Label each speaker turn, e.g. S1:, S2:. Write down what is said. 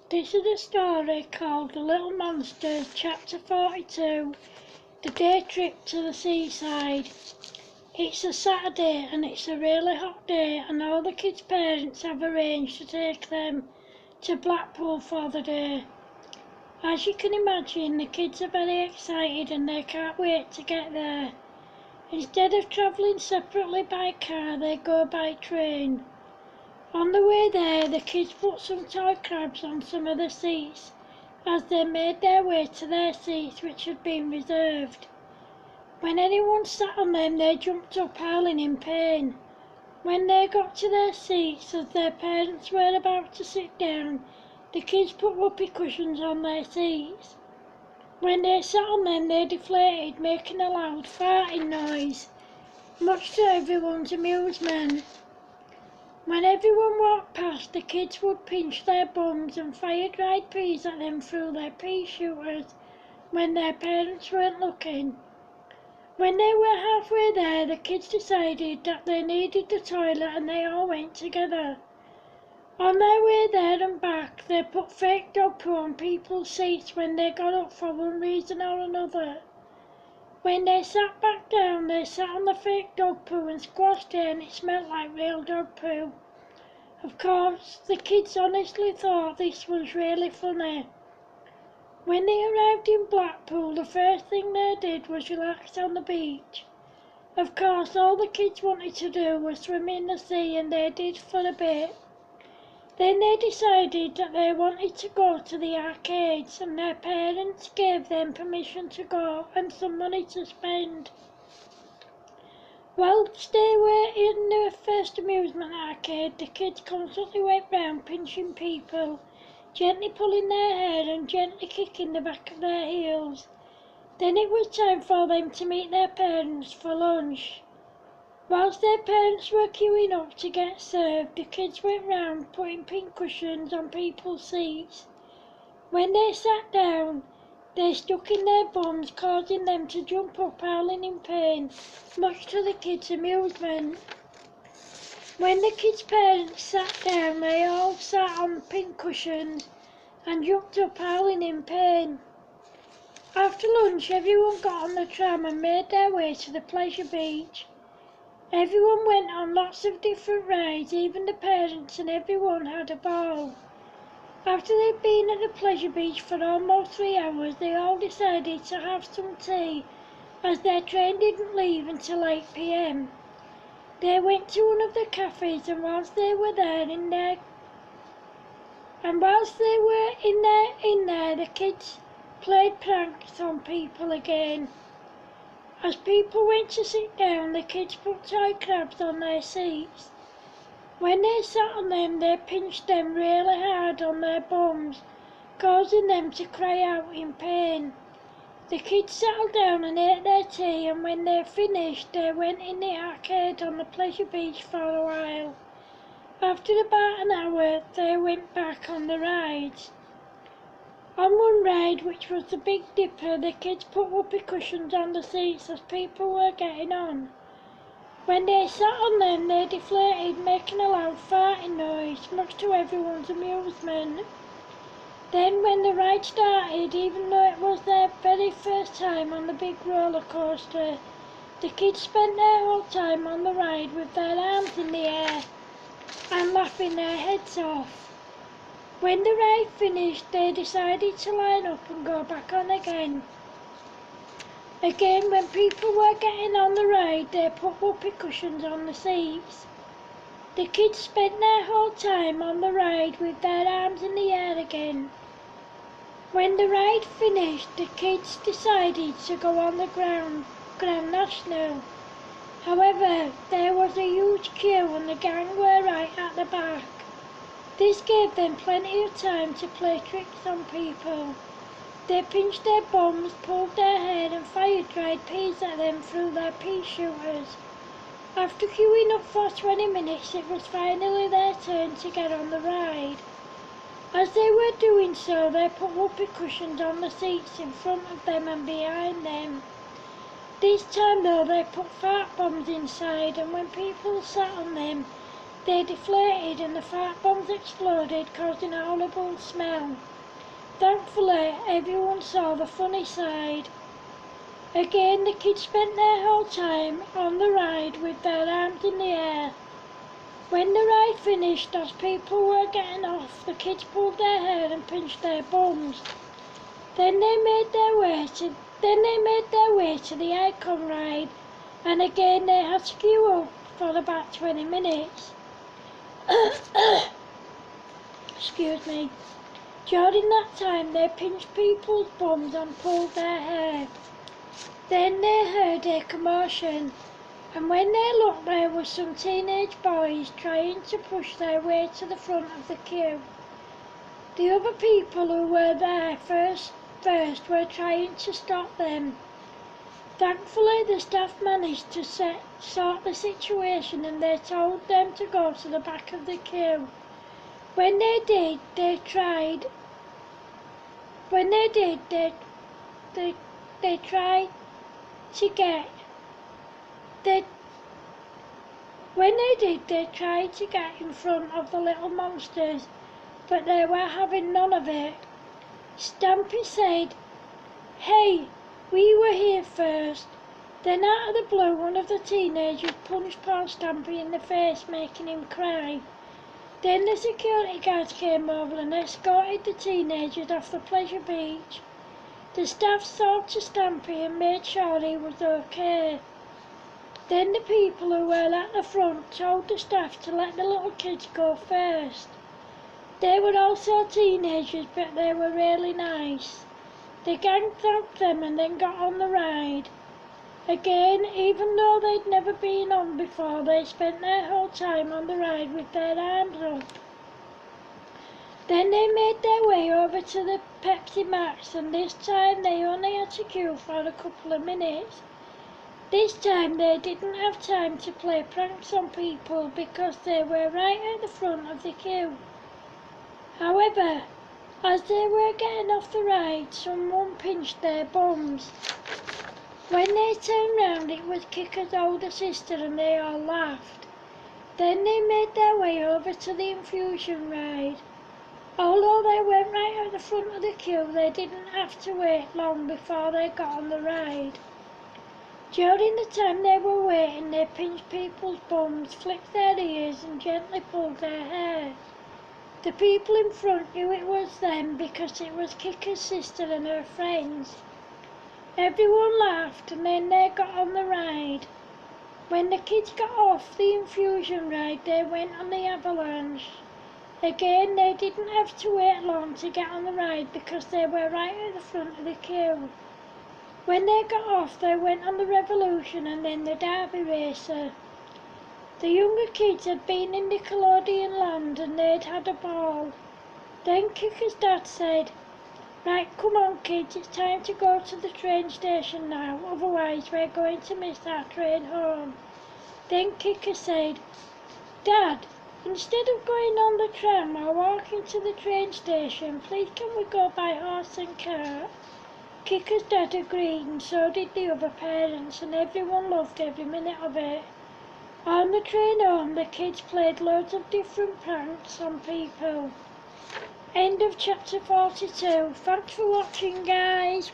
S1: This is a story called The Little Monsters, Chapter 42, The Day Trip to the Seaside. It's a Saturday and it's a really hot day, and all the kids' parents have arranged to take them to Blackpool for the day. As you can imagine, the kids are very excited and they can't wait to get there. Instead of travelling separately by car, they go by train. On the way there, the kids put some toy crabs on some of the seats as they made their way to their seats, which had been reserved. When anyone sat on them, they jumped up howling in pain. When they got to their seats, as their parents were about to sit down, the kids put whoopee cushions on their seats. When they sat on them, they deflated, making a loud farting noise, much to everyone's amusement. When everyone walked past, the kids would pinch their bums and fire dried peas at them through their pea shooters when their parents weren't looking. When they were halfway there, the kids decided that they needed the toilet and they all went together. On their way there and back, they put fake dog poo on people's seats when they got up for one reason or another. When they sat back down, they sat on the fake dog poo and squashed it, and it smelled like real dog poo. Of course, the kids honestly thought this was really funny. When they arrived in Blackpool, the first thing they did was relax on the beach. Of course, all the kids wanted to do was swim in the sea, and they did for a bit. Then they decided that they wanted to go to the arcades, and their parents gave them permission to go and some money to spend. Whilst they were in the first amusement arcade, the kids constantly went round pinching people, gently pulling their hair and gently kicking the back of their heels. Then it was time for them to meet their parents for lunch. Whilst their parents were queuing up to get served, the kids went round putting pink cushions on people's seats. When they sat down, they stuck in their bums, causing them to jump up howling in pain, much to the kids' amusement. When the kids' parents sat down, they all sat on pink cushions and jumped up howling in pain. After lunch, everyone got on the tram and made their way to the pleasure beach. Everyone went on lots of different rides, even the parents, and everyone had a ball. After they'd been at the pleasure beach for almost 3 hours, they all decided to have some tea, as their train didn't leave until 8 p.m. They went to one of the cafes, and whilst they were in there, the kids played pranks on people again. As people went to sit down, the kids put toy crabs on their seats. When they sat on them, they pinched them really hard on their bums, causing them to cry out in pain. The kids settled down and ate their tea, and when they finished, they went in the arcade on the pleasure beach for a while. After about an hour, they went back on the rides. On one ride, which was the Big Dipper, the kids put whoopee cushions on the seats as people were getting on. When they sat on them, they deflated, making a loud farting noise, much to everyone's amusement. Then when the ride started, even though it was their very first time on the big roller coaster, the kids spent their whole time on the ride with their arms in the air and laughing their heads off. When the ride finished, they decided to line up and go back on again. Again, when people were getting on the ride, they put whoopee cushions on the seats. The kids spent their whole time on the ride with their arms in the air again. When the ride finished, the kids decided to go on the Grand National. However, there was a huge queue and the gang were right at the back. This gave them plenty of time to play tricks on people. They pinched their bums, pulled their hair and fired dried peas at them through their pea shooters. After queuing up for 20 minutes, it was finally their turn to get on the ride. As they were doing so, they put whoopee cushions on the seats in front of them and behind them. This time though, they put fart bombs inside, and when people sat on them, They deflated and the fart bombs exploded, causing a horrible smell. Thankfully, everyone saw the funny side. Again, the kids spent their whole time on the ride with their arms in the air. When the ride finished, as people were getting off, the kids pulled their hair and pinched their bums. Then they made their way to the Icon ride, and again they had to queue up for about 20 minutes. Excuse me. During that time, they pinched people's bums and pulled their hair. Then they heard a commotion, and when they looked, there were some teenage boys trying to push their way to the front of the queue. The other people who were there first were trying to stop them. Thankfully, the staff managed to sort the situation, and they told them to go to the back of the queue. When they did, they tried to get in front of the little monsters, but they were having none of it. Stampy said, "Hey, we were here first." Then out of the blue, one of the teenagers punched poor Stampy in the face, making him cry. Then the security guards came over and escorted the teenagers off the pleasure beach. The staff saw to Stampy and made sure he was okay. Then the people who were at the front told the staff to let the little kids go first. They were also teenagers, but they were really nice. The gang thanked them and then got on the ride. Again, even though they'd never been on before, they spent their whole time on the ride with their arms up. Then they made their way over to the Pepsi Max, and this time they only had to queue for a couple of minutes. This time they didn't have time to play pranks on people because they were right at the front of the queue. However, as they were getting off the ride, someone pinched their bums. When they turned round, it was Kicker's older sister, and they all laughed. Then they made their way over to the infusion ride. Although they went right at the front of the queue, they didn't have to wait long before they got on the ride. During the time they were waiting, they pinched people's bums, flicked their ears, and gently pulled their hair. The people in front knew it was them because it was Kicker's sister and her friends. Everyone laughed, and then they got on the ride. When the kids got off the infusion ride, they went on the avalanche. Again, they didn't have to wait long to get on the ride because they were right at the front of the queue. When they got off, they went on the Revolution and then the Derby Racer. The younger kids had been in Nickelodeon Land and they'd had a ball. Then Kicker's dad said, "Right, come on kids, it's time to go to the train station now, otherwise we're going to miss our train home." Then Kicker said, "Dad, instead of going on the tram or walking to the train station, please can we go by horse and cart?" Kicker's dad agreed, and so did the other parents, and everyone loved every minute of it. On the train home, the kids played loads of different pranks on people. End of chapter 42. Thanks for watching, guys.